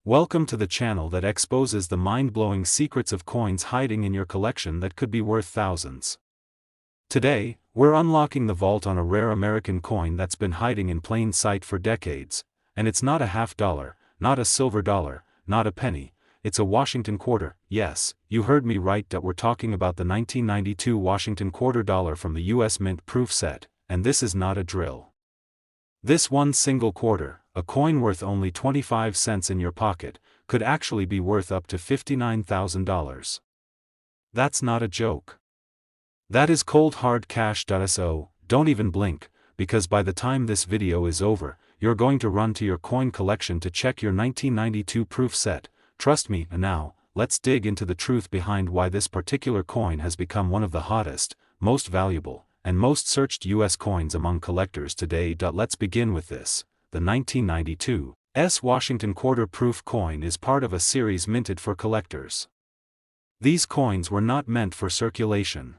Welcome to the channel that exposes the mind-blowing secrets of coins hiding in your collection that could be worth thousands. Today, we're unlocking the vault on a rare American coin that's been hiding in plain sight for decades, and it's not a half dollar, not a silver dollar, not a penny, it's a Washington quarter. Yes, you heard me right, that we're talking about the 1992 Washington quarter dollar from the US Mint proof set, and this is not a drill. This one single quarter, a coin worth only 25 cents in your pocket, could actually be worth up to $59,000. That's not a joke. That is cold hard cash. So, don't even blink, because by the time this video is over, you're going to run to your coin collection to check your 1992 proof set. Trust me. And now, let's dig into the truth behind why this particular coin has become one of the hottest, most valuable, and most searched US coins among collectors today. Let's begin with this. The 1992 Washington quarter proof coin is part of a series minted for collectors. These coins were not meant for circulation.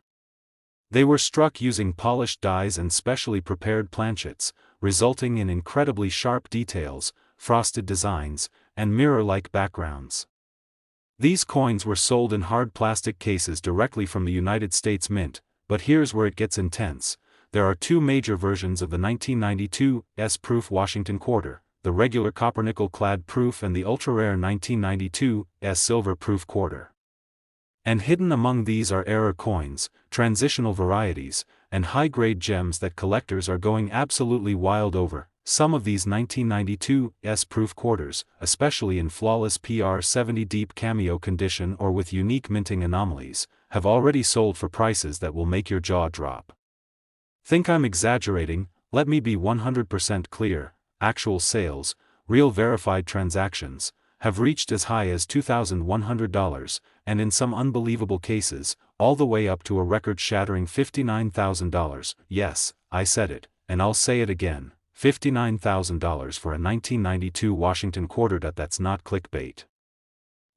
They were struck using polished dies and specially prepared planchets, resulting in incredibly sharp details, frosted designs, and mirror-like backgrounds. These coins were sold in hard plastic cases directly from the United States Mint. But here's where it gets intense. There are two major versions of the 1992 proof Washington quarter, the regular copper-nickel clad proof and the ultra-rare 1992 silver proof quarter. And hidden among these are error coins, transitional varieties, and high-grade gems that collectors are going absolutely wild over. Some of these 1992 proof quarters, especially in flawless PR70 deep cameo condition or with unique minting anomalies, have already sold for prices that will make your jaw drop. Think I'm exaggerating? Let me be 100% clear. Actual sales, real verified transactions, have reached as high as $2,100, and in some unbelievable cases, all the way up to a record-shattering $59,000. Yes, I said it, and I'll say it again. $59,000 for a 1992 Washington quarter. That's not clickbait.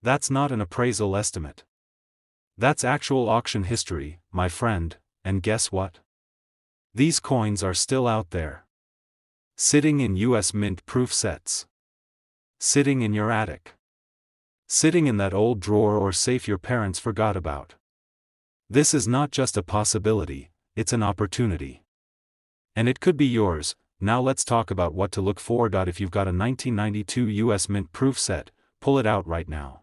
That's not an appraisal estimate. That's actual auction history, my friend, and guess what? These coins are still out there. Sitting in US Mint proof sets. Sitting in your attic. Sitting in that old drawer or safe your parents forgot about. This is not just a possibility, it's an opportunity. And it could be yours. Now let's talk about what to look for. If you've got a 1992 US Mint proof set, pull it out right now.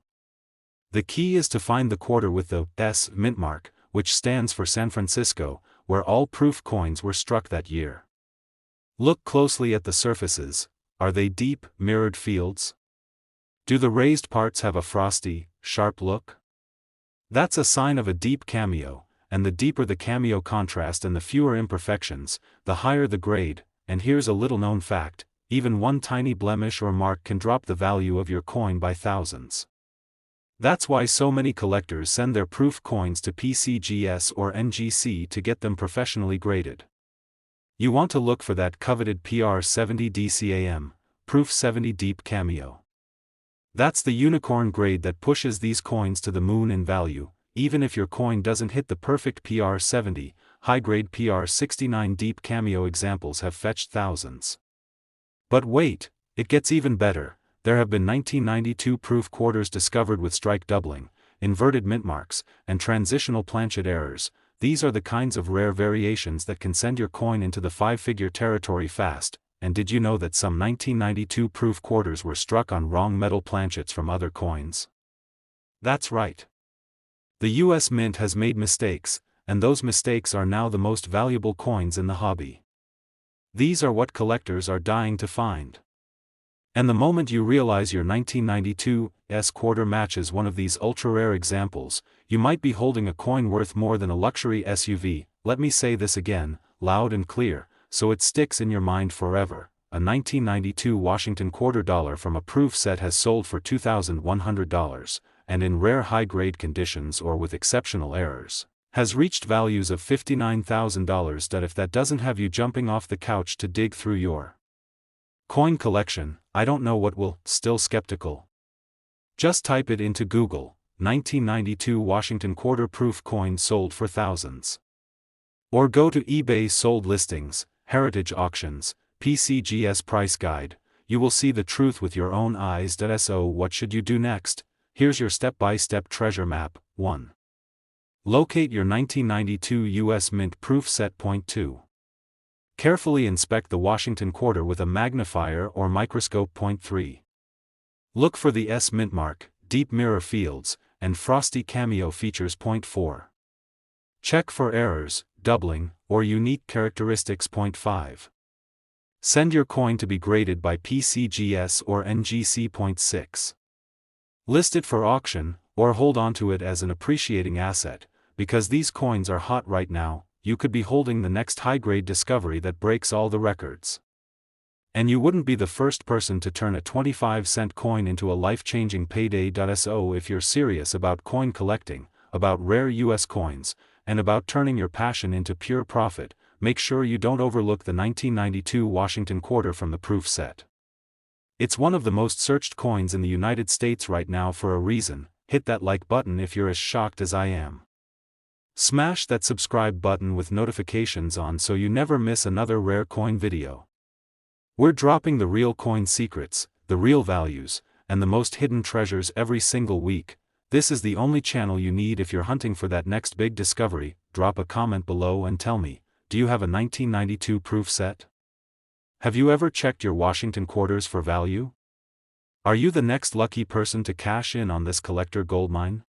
The key is to find the quarter with the S mint mark, which stands for San Francisco, where all proof coins were struck that year. Look closely at the surfaces. Are they deep, mirrored fields? Do the raised parts have a frosty, sharp look? That's a sign of a deep cameo, and the deeper the cameo contrast and the fewer imperfections, the higher the grade. And here's a little-known fact, even one tiny blemish or mark can drop the value of your coin by thousands. That's why so many collectors send their proof coins to PCGS or NGC to get them professionally graded. You want to look for that coveted PR70 DCAM, Proof 70 Deep Cameo. That's the unicorn grade that pushes these coins to the moon in value. Even if your coin doesn't hit the perfect PR70, high-grade PR69 Deep Cameo examples have fetched thousands. But wait, it gets even better. There have been 1992 proof quarters discovered with strike doubling, inverted mint marks, and transitional planchet errors. These are the kinds of rare variations that can send your coin into the five-figure territory fast. And did you know that some 1992 proof quarters were struck on wrong metal planchets from other coins? That's right. The US Mint has made mistakes, and those mistakes are now the most valuable coins in the hobby. These are what collectors are dying to find. And the moment you realize your 1992 quarter matches one of these ultra-rare examples, you might be holding a coin worth more than a luxury SUV. Let me say this again, loud and clear, so it sticks in your mind forever. A 1992 Washington quarter dollar from a proof set has sold for $2,100, and in rare high-grade conditions or with exceptional errors, has reached values of $59,000. If that doesn't have you jumping off the couch to dig through your coin collection, I don't know what will. Still skeptical? Just type it into Google, 1992 Washington quarter proof coin sold for thousands. Or go to eBay's sold listings, Heritage Auctions, PCGS Price Guide. you will see the truth with your own eyes. So what should you do next? Here's your step-by-step treasure map. 1. Locate your 1992 U.S. Mint proof set. Point 2. Carefully inspect the Washington quarter with a magnifier or microscope. Point 3. Look for the S mint mark, deep mirror fields, and frosty cameo features. Point 4. Check for errors, doubling, or unique characteristics. Point 5. Send your coin to be graded by PCGS or NGC. Point 6. List it for auction, or hold on to it as an appreciating asset, because these coins are hot right now. You could be holding the next high-grade discovery that breaks all the records. And you wouldn't be the first person to turn a 25-cent coin into a life-changing payday. So if you're serious about coin collecting, about rare US coins, and about turning your passion into pure profit, make sure you don't overlook the 1992 Washington quarter from the proof set. It's one of the most searched coins in the United States right now for a reason. Hit that like button if you're as shocked as I am. Smash that subscribe button with notifications on so you never miss another rare coin video. We're dropping the real coin secrets, the real values, and the most hidden treasures every single week. This is the only channel you need if you're hunting for that next big discovery. Drop a comment below and tell me, do you have a 1992 proof set? Have you ever checked your Washington quarters for value? Are you the next lucky person to cash in on this collector goldmine?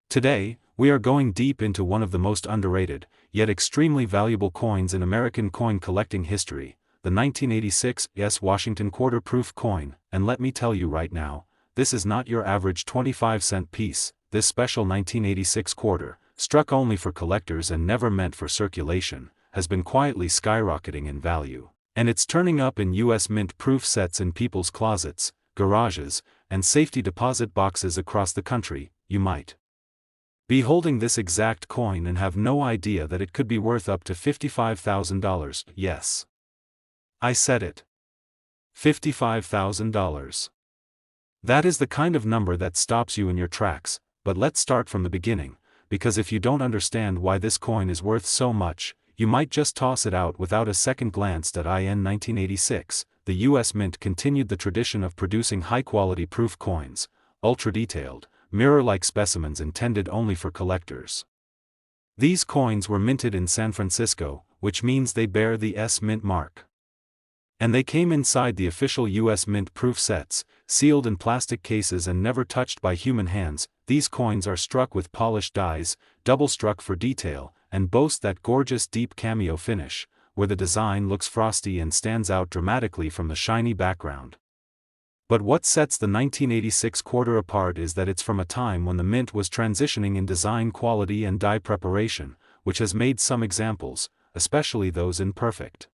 Today, we are going deep into one of the most underrated, yet extremely valuable coins in American coin collecting history, the 1986 S Washington quarter proof coin. And let me tell you right now, this is not your average 25-cent piece. This special 1986 quarter, struck only for collectors and never meant for circulation, has been quietly skyrocketing in value, and it's turning up in U.S. Mint proof sets in people's closets, garages, and safety deposit boxes across the country. You might be holding this exact coin and have no idea that it could be worth up to $55,000. Yes, I said it. $55,000. That is the kind of number that stops you in your tracks. But let's start from the beginning, because if you don't understand why this coin is worth so much, you might just toss it out without a second glance. In 1986, the U.S. Mint continued the tradition of producing high-quality proof coins, ultra-detailed, mirror-like specimens intended only for collectors. These coins were minted in San Francisco, which means they bear the S Mint mark. And they came inside the official U.S. Mint proof sets, sealed in plastic cases and never touched by human hands. These coins are struck with polished dies, double-struck for detail, and boast that gorgeous deep cameo finish, where the design looks frosty and stands out dramatically from the shiny background. But what sets the 1986 quarter apart is that it's from a time when the mint was transitioning in design quality and die preparation, which has made some examples, especially those in perfect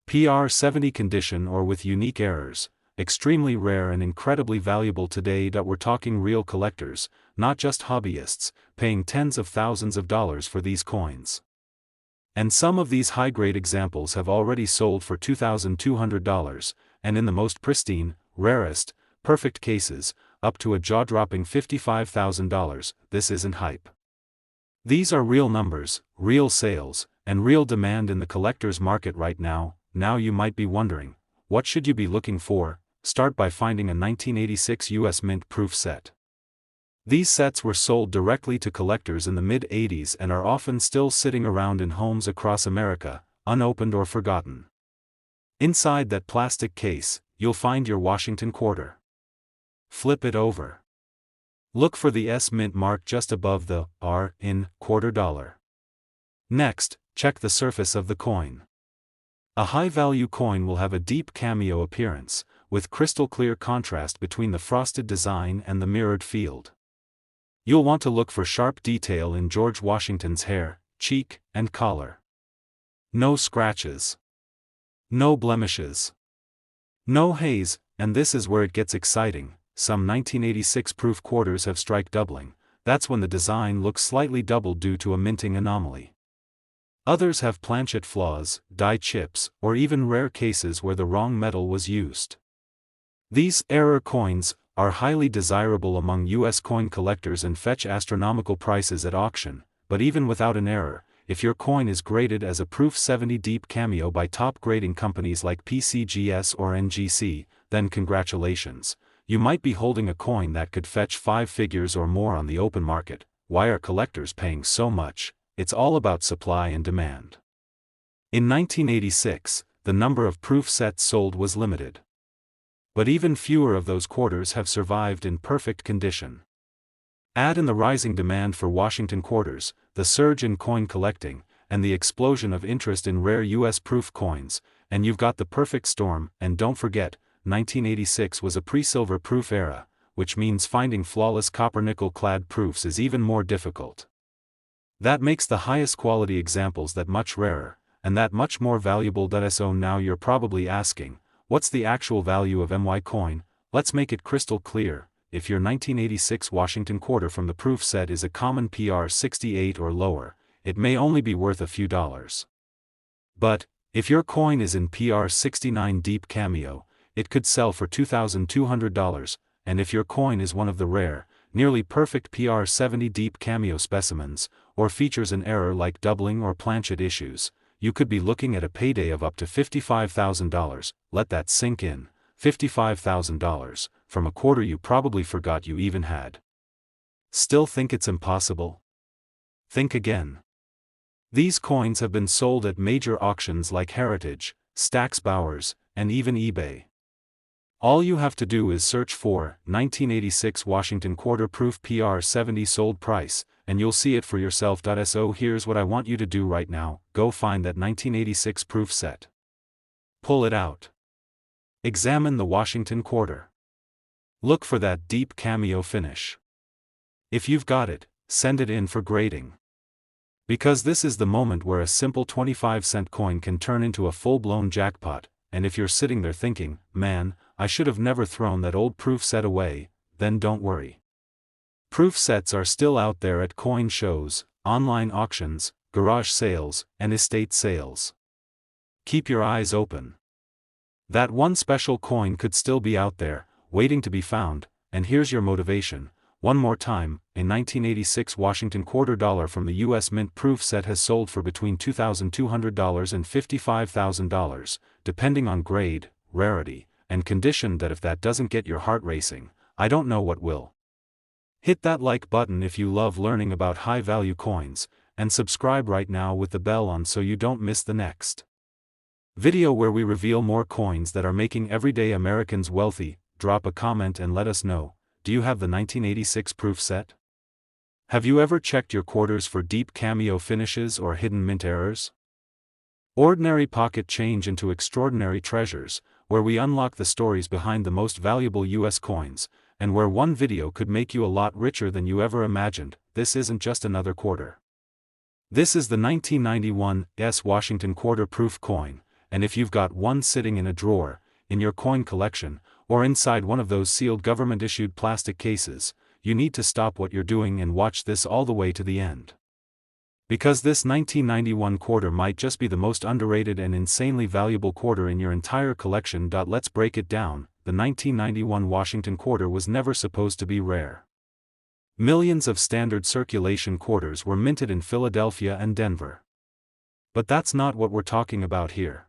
PR70 condition or with unique errors, extremely rare and incredibly valuable today. We're talking real collectors, not just hobbyists, paying tens of thousands of dollars for these coins. And some of these high-grade examples have already sold for $2,200, and in the most pristine, rarest, perfect cases, up to a jaw-dropping $55,000. This isn't hype. These are real numbers, real sales, and real demand in the collector's market right now. Now you might be wondering, what should you be looking for? Start by finding a 1986 U.S. Mint proof set. These sets were sold directly to collectors in the mid-80s and are often still sitting around in homes across America, unopened or forgotten. Inside that plastic case, you'll find your Washington quarter. Flip it over. Look for the S Mint mark just above the R in quarter dollar. Next, check the surface of the coin. A high-value coin will have a deep cameo appearance, with crystal-clear contrast between the frosted design and the mirrored field. You'll want to look for sharp detail in George Washington's hair, cheek, and collar. No scratches. No blemishes. No haze, and this is where it gets exciting. Some 1986 proof quarters have strike doubling. That's when the design looks slightly doubled due to a minting anomaly. Others have planchet flaws, die chips, or even rare cases where the wrong metal was used. These error coins are highly desirable among U.S. coin collectors and fetch astronomical prices at auction, but even without an error, if your coin is graded as a Proof 70 Deep Cameo by top grading companies like PCGS or NGC, then congratulations. You might be holding a coin that could fetch 5 figures or more on the open market. Why are collectors paying so much? It's all about supply and demand. In 1986, the number of proof sets sold was limited. But even fewer of those quarters have survived in perfect condition. Add in the rising demand for Washington quarters, the surge in coin collecting, and the explosion of interest in rare U.S. proof coins, and you've got the perfect storm. And don't forget, 1986 was a pre-silver proof era, which means finding flawless copper-nickel-clad proofs is even more difficult. That makes the highest quality examples that much rarer, and that much more valuable. So now you're probably asking, what's the actual value of MY coin? Let's make it crystal clear. If your 1986 Washington quarter from the proof set is a common PR 68 or lower, it may only be worth a few dollars. But, if your coin is in PR 69 Deep Cameo, it could sell for $2,200, and if your coin is one of the rare, nearly perfect PR 70 Deep Cameo specimens, or features an error like doubling or planchet issues, you could be looking at a payday of up to $55,000. Let that sink in. $55,000, from a quarter you probably forgot you even had. Still think it's impossible? Think again. These coins have been sold at major auctions like Heritage, Stack's Bowers, and even eBay. All you have to do is search for 1986 Washington quarter proof PR 70 sold price, and you'll see it for yourself. So here's what I want you to do right now: go find that 1986 proof set. Pull it out. Examine the Washington quarter. Look for that deep cameo finish. If you've got it, send it in for grading. Because this is the moment where a simple 25-cent coin can turn into a full-blown jackpot, and if you're sitting there thinking, man, I should have never thrown that old proof set away, then don't worry. Proof sets are still out there at coin shows, online auctions, garage sales, and estate sales. Keep your eyes open. That one special coin could still be out there, waiting to be found, and here's your motivation. One more time, a 1986 Washington quarter dollar from the U.S. Mint proof set has sold for between $2,200 and $55,000, depending on grade, rarity, and condition. If that doesn't get your heart racing, I don't know what will. Hit that like button if you love learning about high-value coins, and subscribe right now with the bell on so you don't miss the next video where we reveal more coins that are making everyday Americans wealthy. Drop a comment and let us know, do you have the 1986 proof set? Have you ever checked your quarters for deep cameo finishes or hidden mint errors? Ordinary pocket change into extraordinary treasures, where we unlock the stories behind the most valuable US coins, and where one video could make you a lot richer than you ever imagined. This isn't just another quarter. This is the 1991 Washington quarter proof coin, and if you've got one sitting in a drawer, in your coin collection, or inside one of those sealed government-issued plastic cases, you need to stop what you're doing and watch this all the way to the end. Because this 1991 quarter might just be the most underrated and insanely valuable quarter in your entire collection. Let's break it down. The 1991 Washington quarter was never supposed to be rare. Millions of standard circulation quarters were minted in Philadelphia and Denver. But that's not what we're talking about here.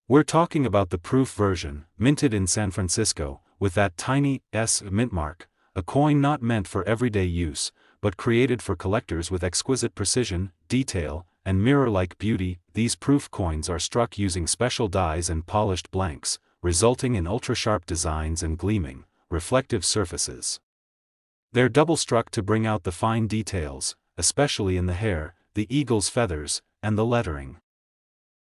We're talking about the proof version, minted in San Francisco, with that tiny S mint mark, a coin not meant for everyday use, but created for collectors with exquisite precision, detail, and mirror-like beauty. These proof coins are struck using special dies and polished blanks, resulting in ultra-sharp designs and gleaming, reflective surfaces. They're double-struck to bring out the fine details, especially in the hair, the eagle's feathers, and the lettering.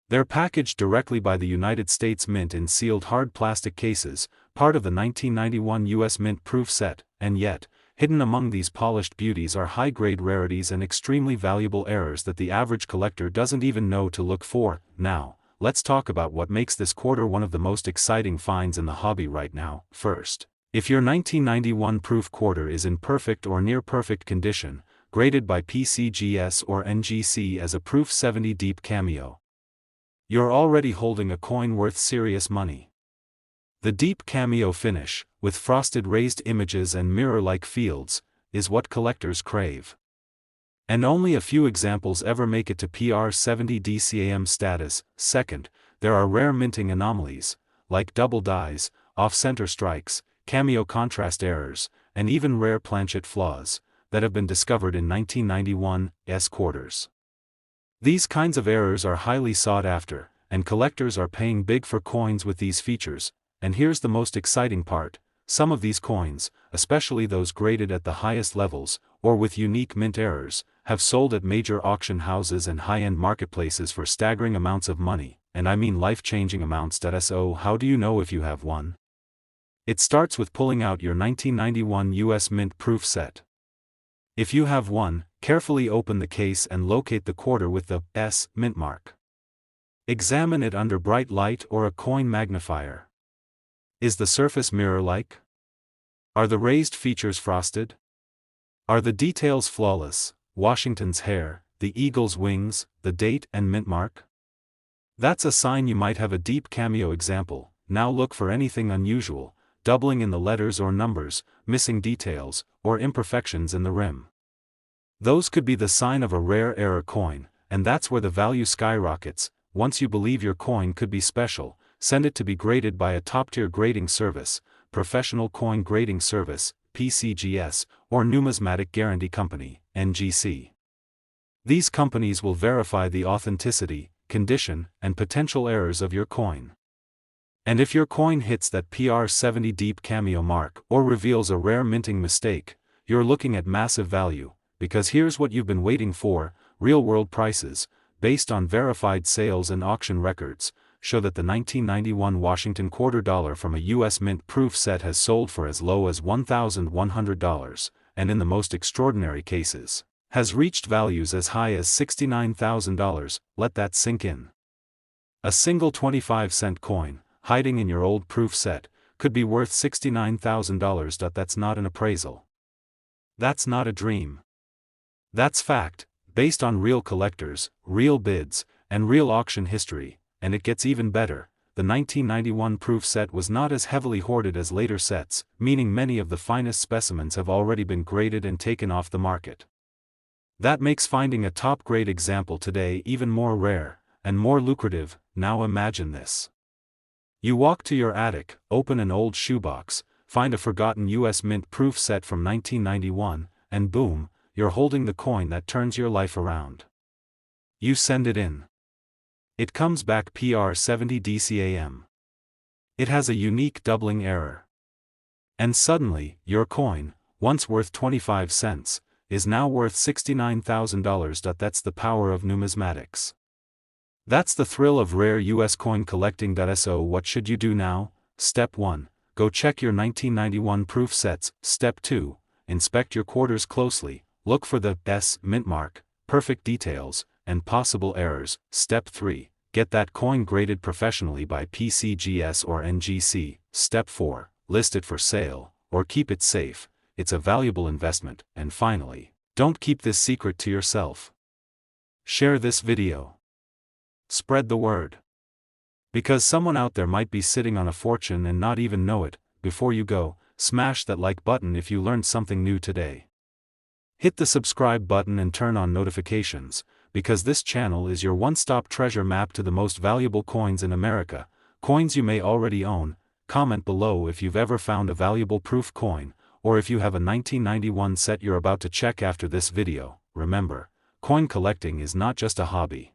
They're packaged directly by the United States Mint in sealed hard plastic cases, part of the 1991 U.S. Mint proof set, and yet, hidden among these polished beauties are high-grade rarities and extremely valuable errors that the average collector doesn't even know to look for. Now, let's talk about what makes this quarter one of the most exciting finds in the hobby right now. First, if your 1991 proof quarter is in perfect or near-perfect condition, graded by PCGS or NGC as a proof 70 Deep Cameo, you're already holding a coin worth serious money. The deep cameo finish, with frosted raised images and mirror-like fields, is what collectors crave. And only a few examples ever make it to PR70 DCAM status. Second, there are rare minting anomalies, like double dyes, off-center strikes, cameo contrast errors, and even rare planchet flaws, that have been discovered in 1991's quarters. These kinds of errors are highly sought after, and collectors are paying big for coins with these features. And here's the most exciting part: some of these coins, especially those graded at the highest levels, or with unique mint errors, have sold at major auction houses and high-end marketplaces for staggering amounts of money, and I mean life-changing amounts. So how do you know if you have one? It starts with pulling out your 1991 US Mint proof set. If you have one, carefully open the case and locate the quarter with the S mint mark. Examine it under bright light or a coin magnifier. Is the surface mirror-like? Are the raised features frosted? Are the details flawless? Washington's hair, the eagle's wings, the date and mint mark? That's a sign you might have a deep cameo example. Now look for anything unusual, doubling in the letters or numbers, missing details, or imperfections in the rim. Those could be the sign of a rare error coin, and that's where the value skyrockets. Once you believe your coin could be special, send it to be graded by a top-tier grading service, Professional Coin Grading Service, PCGS, or Numismatic Guarantee Company, NGC. These companies will verify the authenticity, condition, and potential errors of your coin. And if your coin hits that PR70 deep cameo mark or reveals a rare minting mistake, you're looking at massive value, because here's what you've been waiting for: real-world prices, based on verified sales and auction records, show that the 1991 Washington quarter dollar from a US Mint proof set has sold for as low as $1,100, and in the most extraordinary cases, has reached values as high as $69,000. Let that sink in. A single 25-cent coin, hiding in your old proof set, could be worth $69,000. That's not an appraisal. That's not a dream. That's fact, based on real collectors, real bids, and real auction history. And it gets even better: the 1991 proof set was not as heavily hoarded as later sets, meaning many of the finest specimens have already been graded and taken off the market. That makes finding a top-grade example today even more rare, and more lucrative. Now imagine this. You walk to your attic, open an old shoebox, find a forgotten US Mint proof set from 1991, and boom, you're holding the coin that turns your life around. You send it in. It comes back PR70 DCAM. It has a unique doubling error. And suddenly, your coin, once worth 25 cents, is now worth $69,000. That's the power of numismatics. That's the thrill of rare US coin collecting. So what should you do now? Step 1. Go check your 1991 proof sets. Step 2. Inspect your quarters closely, look for the S mint mark, perfect details, and possible errors. Step 3. Get that coin graded professionally by PCGS or NGC. Step 4. List it for sale, or keep it safe. It's a valuable investment. And finally, don't keep this secret to yourself. Share this video. Spread the word. Because someone out there might be sitting on a fortune and not even know it. Before you go, smash that like button if you learned something new today. Hit the subscribe button and turn on notifications, because this channel is your one-stop treasure map to the most valuable coins in America, coins you may already own. Comment below if you've ever found a valuable proof coin, or if you have a 1991 set you're about to check after this video. Remember, coin collecting is not just a hobby.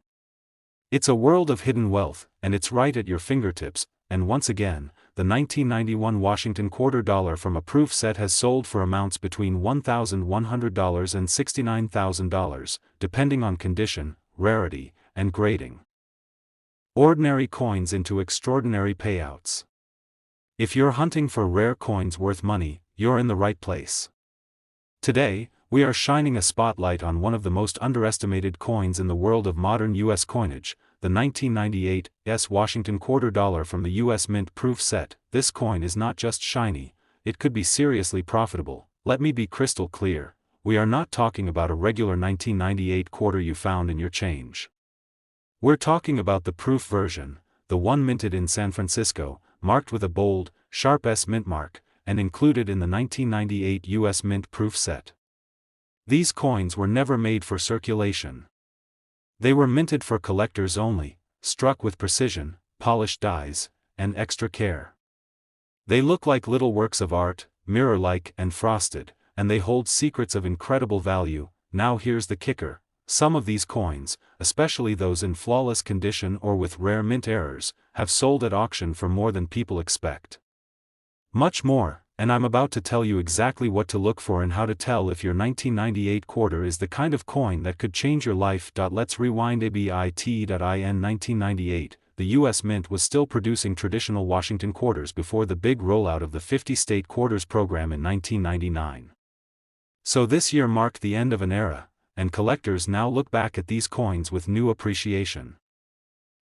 It's a world of hidden wealth, and it's right at your fingertips. And once again, the 1991 Washington quarter dollar from a proof set has sold for amounts between $1,100 and $69,000, depending on condition, rarity, and grading. Ordinary coins into extraordinary payouts. If you're hunting for rare coins worth money, you're in the right place. Today, we are shining a spotlight on one of the most underestimated coins in the world of modern U.S. coinage, the 1998's Washington quarter dollar from the US Mint proof set. This coin is not just shiny, it could be seriously profitable. Let me be crystal clear, we are not talking about a regular 1998 quarter you found in your change. We're talking about the proof version, the one minted in San Francisco, marked with a bold, sharp S mint mark, and included in the 1998 US Mint proof set. These coins were never made for circulation. They were minted for collectors only, struck with precision, polished dies, and extra care. They look like little works of art, mirror-like and frosted, and they hold secrets of incredible value. Now here's the kicker: some of these coins, especially those in flawless condition or with rare mint errors, have sold at auction for more than people expect. Much more, and I'm about to tell you exactly what to look for and how to tell if your 1998 quarter is the kind of coin that could change your life. Let's rewind. In 1998, the U.S. Mint was still producing traditional Washington quarters before the big rollout of the 50-state quarters program in 1999. So this year marked the end of an era, and collectors now look back at these coins with new appreciation.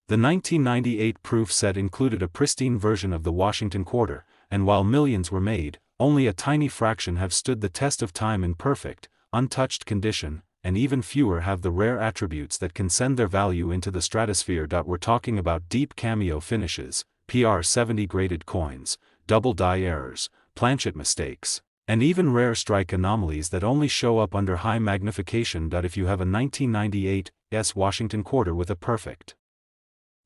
The 1998 proof set included a pristine version of the Washington quarter, and while millions were made, only a tiny fraction have stood the test of time in perfect, untouched condition, and even fewer have the rare attributes that can send their value into the stratosphere. We're talking about deep cameo finishes, PR70 graded coins, double die errors, planchet mistakes, and even rare strike anomalies that only show up under high magnification. If you have a 1998 Washington quarter with a perfect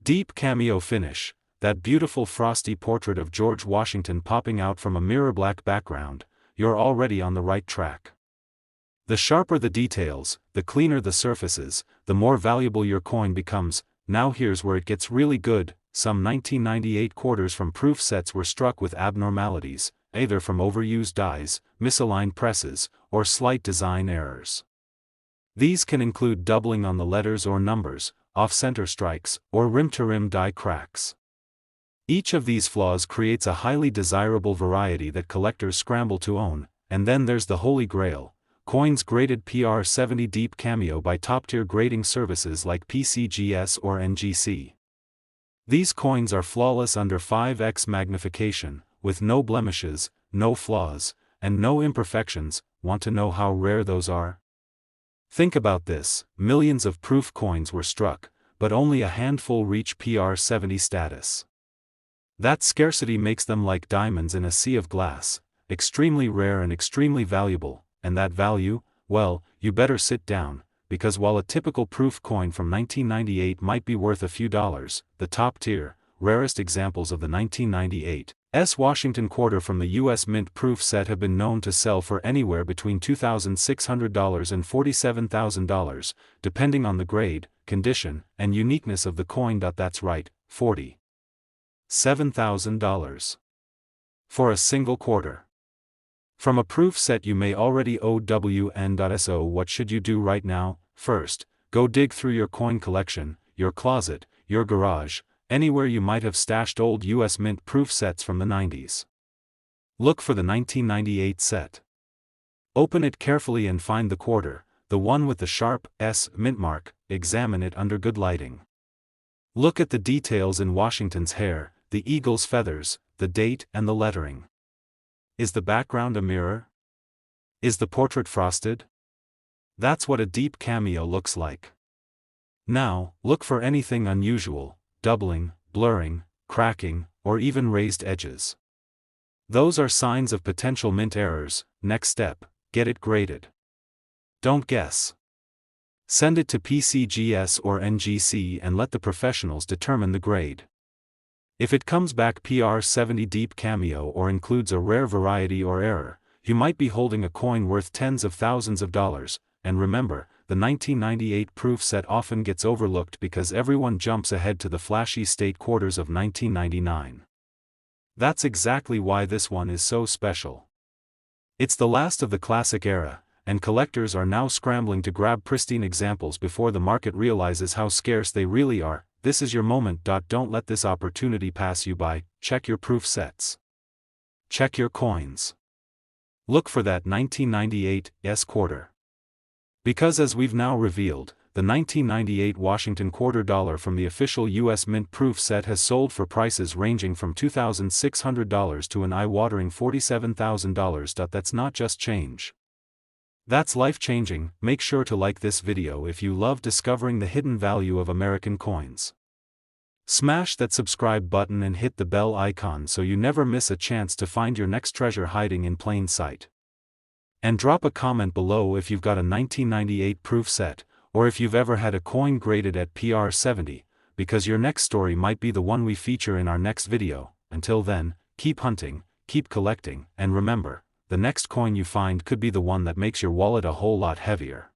deep cameo finish, that beautiful frosty portrait of George Washington popping out from a mirror-black background, you're already on the right track. The sharper the details, the cleaner the surfaces, the more valuable your coin becomes. Now here's where it gets really good. Some 1998 quarters from proof sets were struck with abnormalities, either from overused dies, misaligned presses, or slight design errors. These can include doubling on the letters or numbers, off-center strikes, or rim-to-rim die cracks. Each of these flaws creates a highly desirable variety that collectors scramble to own. And then there's the holy grail: coins graded PR70 deep cameo by top-tier grading services like PCGS or NGC. These coins are flawless under 5x magnification, with no blemishes, no flaws, and no imperfections. Want to know how rare those are? Think about this: millions of proof coins were struck, but only a handful reach PR70 status. That scarcity makes them like diamonds in a sea of glass, extremely rare and extremely valuable. And that value? Well, you better sit down, because while a typical proof coin from 1998 might be worth a few dollars, the top-tier, rarest examples of the 1998 Washington quarter from the U.S. Mint proof set have been known to sell for anywhere between $2,600 and $47,000, depending on the grade, condition, and uniqueness of the coin. That's right, $47,000 for a single quarter. From a proof set you may already owe WN.SO. What should you do right now? First, go dig through your coin collection, your closet, your garage, anywhere you might have stashed old U.S. Mint proof sets from the 90s. Look for the 1998 set. Open it carefully and find the quarter, the one with the sharp S mint mark. Examine it under good lighting. Look at the details in Washington's hair, the eagle's feathers, the date and the lettering. Is the background a mirror? Is the portrait frosted? That's what a deep cameo looks like. Now, look for anything unusual: doubling, blurring, cracking, or even raised edges. Those are signs of potential mint errors. Next step: get it graded. Don't guess. Send it to PCGS or NGC and let the professionals determine the grade. If it comes back PR70 deep cameo or includes a rare variety or error, you might be holding a coin worth tens of thousands of dollars. And remember, the 1998 proof set often gets overlooked because everyone jumps ahead to the flashy state quarters of 1999. That's exactly why this one is so special. It's the last of the classic era, and collectors are now scrambling to grab pristine examples before the market realizes how scarce they really are. This is your moment. Don't let this opportunity pass you by. Check your proof sets. Check your coins. Look for that 1998 quarter. Because as we've now revealed, the 1998 Washington quarter dollar from the official U.S. Mint proof set has sold for prices ranging from $2,600 to an eye-watering $47,000. That's not just change. That's life-changing. Make sure to like this video if you love discovering the hidden value of American coins. Smash that subscribe button and hit the bell icon so you never miss a chance to find your next treasure hiding in plain sight. And drop a comment below if you've got a 1998 proof set, or if you've ever had a coin graded at PR70, because your next story might be the one we feature in our next video. Until then, keep hunting, keep collecting, and remember, the next coin you find could be the one that makes your wallet a whole lot heavier.